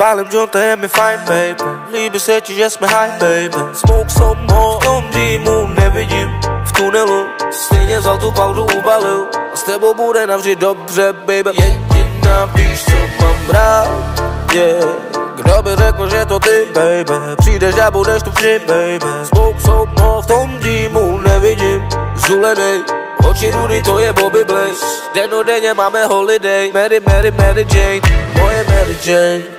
Pálím jointy, je mi fajn, baby. Líbí se ti, že jsme high, baby. Smoke some more, v tom dýmu nevidím. V tunelu stejně vzal tu paudu, ubalil. A s tebou bude navždy dobře, baby. Jediná víš, co mám rád, yeah. Kdo by řekl, že to ty, baby. Přijdeš a budeš tu vždy, baby. Smoke some more, v tom dýmu nevidím. Zulenej, oči rudy, to je Bobby Blaze. Denodenně máme holiday. Mary, Mary, Mary Jane, moje Mary Jane.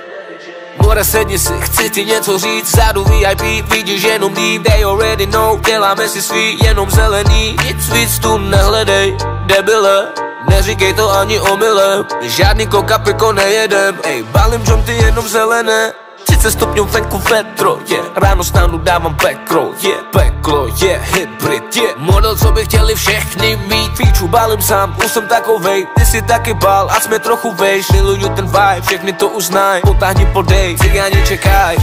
More, sedni si, chci ti něco říct. Vzadu VIP, vidíš jenom líp. They already know, děláme si svý, jenom zelený. Nic víc tu nehledej, debile. Neříkej to ani omylem, žádný kokapiko nejedem. Ej, balím jointy jenom zelené. 30 stupňů venku vetro, yeah. Ráno stánu, dávám backroll, yeah. Peklo, yeah, hybrid, yeah. Model, co by chtěli všechny mít. Píču, balím sám, už jsem takovej. Ty si taky bal, a jsme trochu vejš. Miluju ten vibe, všechny to uznaj. Potáhni podej, cigáni čekaj.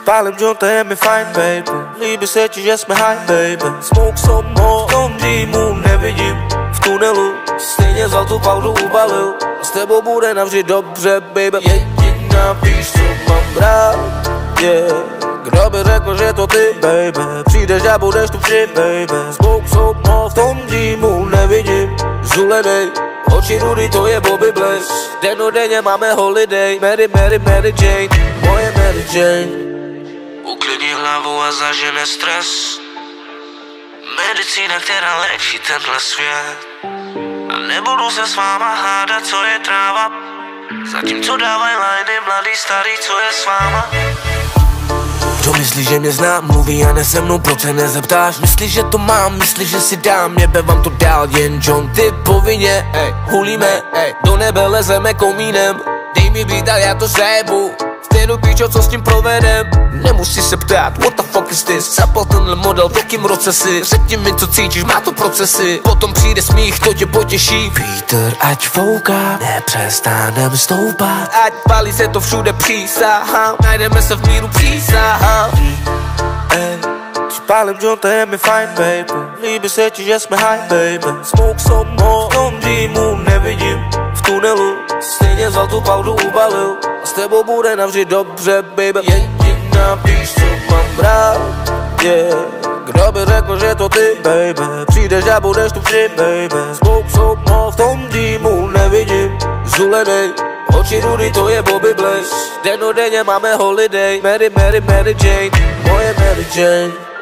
Pálím jointy, je mi fajn, baby. Líbí se ti, že jsme high, baby. Smoke some more, v tom dýmu nevidím. V tunelu stejně vzal tu paudu, ubalil. A s tebou bude navždy dobře, baby. Jediná víš, co mám rád, yeah. Kdo by řekl, že to ty, baby. Přijdeš a budeš tu vždy, baby. Smoke some more, v tom dýmu nevidím. Zulenej, oči rudy, to je Bobby Blaze. Denodenně máme holiday. Mary, Mary, Mary Jane, moje Mary Jane. Uklidní hlavu a zažene stres. Medicína, která léčí tenhle svět. A nebudu se s váma hádat, co je tráva. Zatímco dávaj lajny mladý, starý, co je s váma. Kdo myslí, že mě zná, mluví a ne se mnou, proč se nezeptáš? Myslíš, že to mám, myslíš, že si dám, nebe vám to dál, jen jointy povinně, ej, hulíme, ej, do nebe lezeme komínem. Dej mi být a já to zajebu. Stejnou píčo, co s tím provedem. Nemusí se ptát, what the fuck is this? Zapal tenhle model, v jakým roce si. Řekni mi, co cítíš, má to procesy. Potom přijde smích, to tě potěší. Vítr ať fouká, nepřestanem stoupat. Ať palí se to všude, přísahám. Najdeme se v míru, přísahám. Pálím jointy, je mi fajn, baby. Líbí se ti, že jsme high, baby. Smoke some more, v tom dýmu nevidím. V tunelu stejně vzal tu paudu, ubalil. A s tebou bude navždy dobře, baby. Jediná víš, co mám rád, yeah. Kdo by řekl, že to ty, baby. Přijdeš a budeš tu vždy, baby. Smoke some more, v tom dýmu nevidím. Zulenej, oči rudy, to je Bobby Blaze. Denodenně máme holiday. Mary, Mary, Mary Jane, moje Mary Jane.